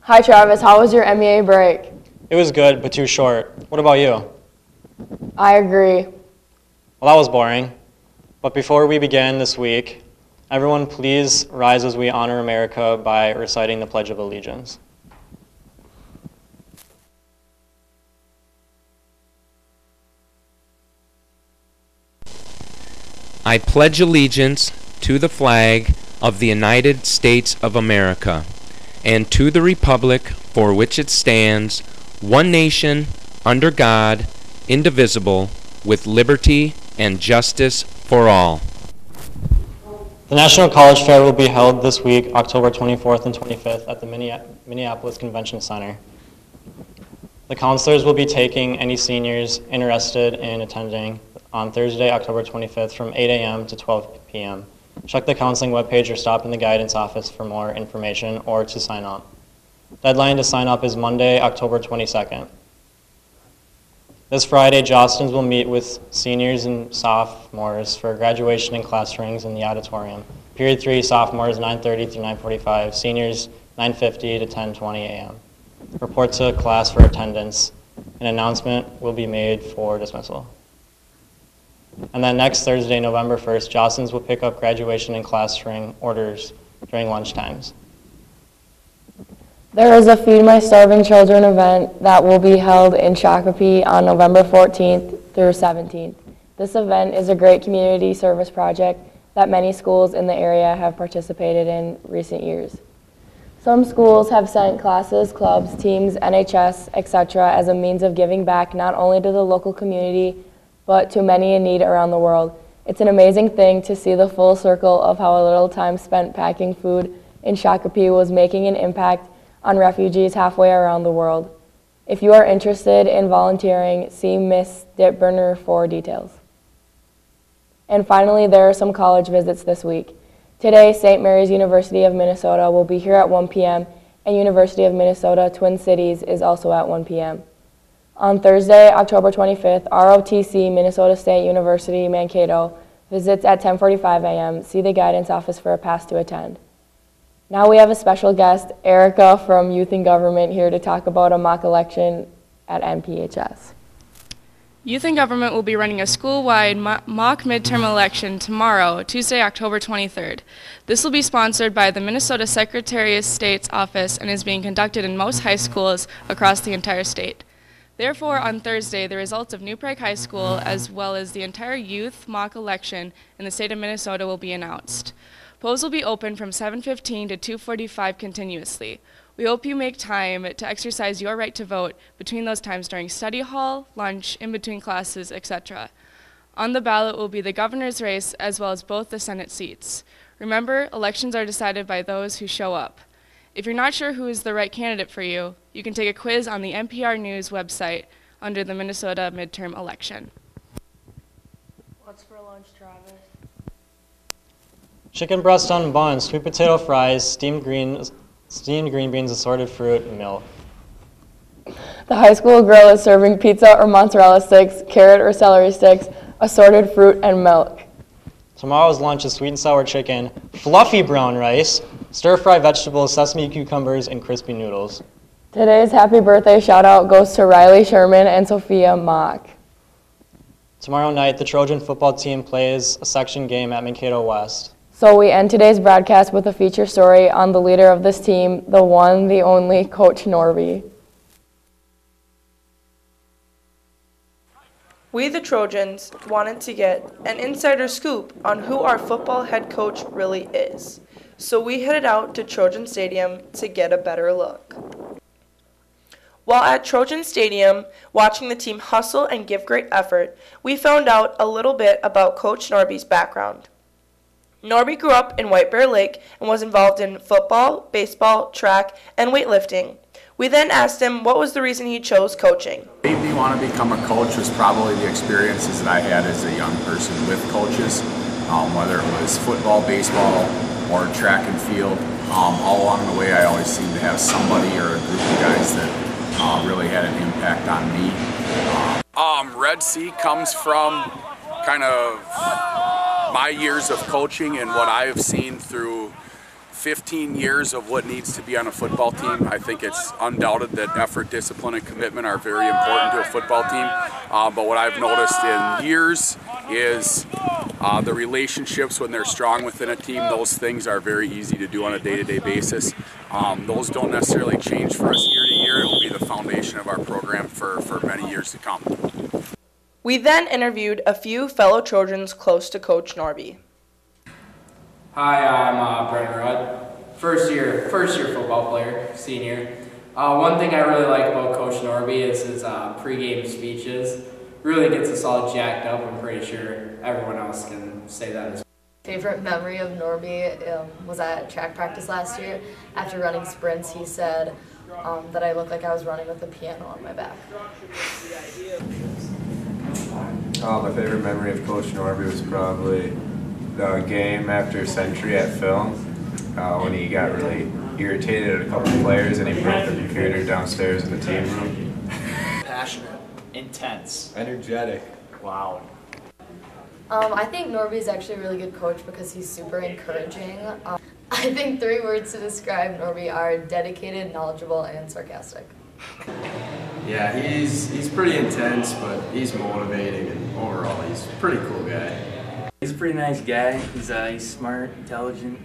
Hi Travis, how was your MEA break? It was good, but too short. What about you? I agree. Well, that was boring. But before we begin this week, everyone please rise as we honor America by reciting the Pledge of Allegiance. I pledge allegiance to the flag of the United States of America and to the republic for which it stands, one nation, under God, indivisible, with liberty and justice for all. The National College Fair will be held this week, October 24th and 25th at the Minneapolis Convention Center. The counselors will be taking any seniors interested in attending on Thursday, October 25th from 8 a.m. to 12 p.m. Check the counseling webpage or stop in the guidance office for more information or to sign up. Deadline to sign up is Monday, October 22nd. This Friday, Jostens will meet with seniors and sophomores for graduation and class rings in the auditorium. Period 3, sophomores 9:30 through 9:45, seniors 9:50 to 10:20 a.m. Report to class for attendance. An announcement will be made for dismissal. And then next Thursday, November 1st, Jostens will pick up graduation and class ring orders during lunch times. There is a Feed My Starving Children event that will be held in Shakopee on November 14th through 17th. This event is a great community service project that many schools in the area have participated in recent years. Some schools have sent classes, clubs, teams, NHS, etc. as a means of giving back not only to the local community, but to many in need around the world. It's an amazing thing to see the full circle of how a little time spent packing food in Shakopee was making an impact on refugees halfway around the world. If you are interested in volunteering, see Ms. Dittburner for details. And finally, there are some college visits this week. Today, St. Mary's University of Minnesota will be here at 1 p.m. and University of Minnesota Twin Cities is also at 1 p.m. On Thursday, October 25th, ROTC Minnesota State University Mankato visits at 10:45 a.m. See the guidance office for a pass to attend. Now we have a special guest, Erica from Youth in Government, here to talk about a mock election at NPHS. Youth in Government will be running a school-wide mock midterm election tomorrow, Tuesday, October 23rd. This will be sponsored by the Minnesota Secretary of State's office and is being conducted in most high schools across the entire state. Therefore, on Thursday, the results of New Prague High School, as well as the entire youth mock election in the state of Minnesota, will be announced. Polls will be open from 7:15 to 2:45 continuously. We hope you make time to exercise your right to vote between those times during study hall, lunch, in between classes, etc. On the ballot will be the governor's race as well as both the Senate seats. Remember, elections are decided by those who show up. If you're not sure who is the right candidate for you, you can take a quiz on the NPR News website under the Minnesota midterm election. What's for lunch, Travis? Chicken breast on bun, sweet potato fries, steamed green beans, assorted fruit, and milk. The high school grill is serving pizza or mozzarella sticks, carrot or celery sticks, assorted fruit, and milk. Tomorrow's lunch is sweet and sour chicken, fluffy brown rice, stir-fried vegetables, sesame cucumbers, and crispy noodles. Today's happy birthday shout-out goes to Riley Sherman and Sophia Mock. Tomorrow night, the Trojan football team plays a section game at Mankato West. So we end today's broadcast with a feature story on the leader of this team, the one, the only, Coach Norby. We, the Trojans, wanted to get an insider scoop on who our football head coach really is. So we headed out to Trojan Stadium to get a better look. While at Trojan Stadium, watching the team hustle and give great effort, we found out a little bit about Coach Norby's background. Norby grew up in White Bear Lake and was involved in football, baseball, track, and weightlifting. We then asked him what was the reason he chose coaching. What made me want to become a coach was probably the experiences that I had as a young person with coaches, whether it was football, baseball, or track and field. All along the way, I always seemed to have somebody or a group of guys that really had an impact on me. Red Sea comes from kind of my years of coaching and what I have seen through 15 years of what needs to be on a football team. I think it's undoubted that effort, discipline, and commitment are very important to a football team. But what I've noticed in years is the relationships when they're strong within a team, those things are very easy to do on a day-to-day basis. Those don't necessarily change for us year to year. It will be the foundation of our program for many years to come. We then interviewed a few fellow Trojans close to Coach Norby. Hi, I'm Brennan Rudd, first year football player, senior. One thing I really like about Coach Norby is his pregame speeches. Really gets us all jacked up. I'm pretty sure everyone else can say that as well. Favorite memory of Norby was at track practice last year. After running sprints, he said that I looked like I was running with a piano on my back. My favorite memory of Coach Norby was probably the game after Century at Film when he got really irritated at a couple of players and he broke the computer downstairs in the team room. Passionate, intense, Energetic. loud. I think Norby's actually a really good coach because he's super encouraging. I think 3 words to describe Norby are dedicated, knowledgeable, and sarcastic. Yeah, he's pretty intense, but he's motivating, and overall he's a pretty cool guy. He's a pretty nice guy. He's smart, intelligent.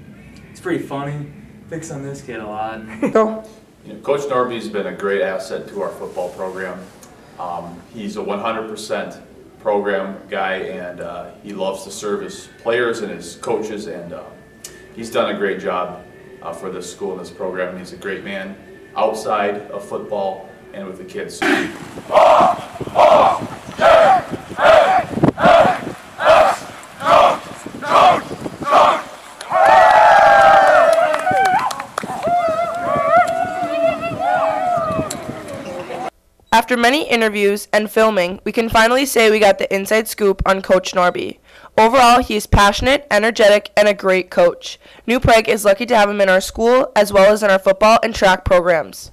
He's pretty funny. Picks on this kid a lot. Coach Norby's been a great asset to our football program. He's a 100% program guy, and he loves to serve his players and his coaches, and he's done a great job for this school and this program. And he's a great man outside of football and with the kids. After many interviews and filming, we can finally say we got the inside scoop on Coach Norby. Overall, he is passionate, energetic, and a great coach. New Prague is lucky to have him in our school as well as in our football and track programs.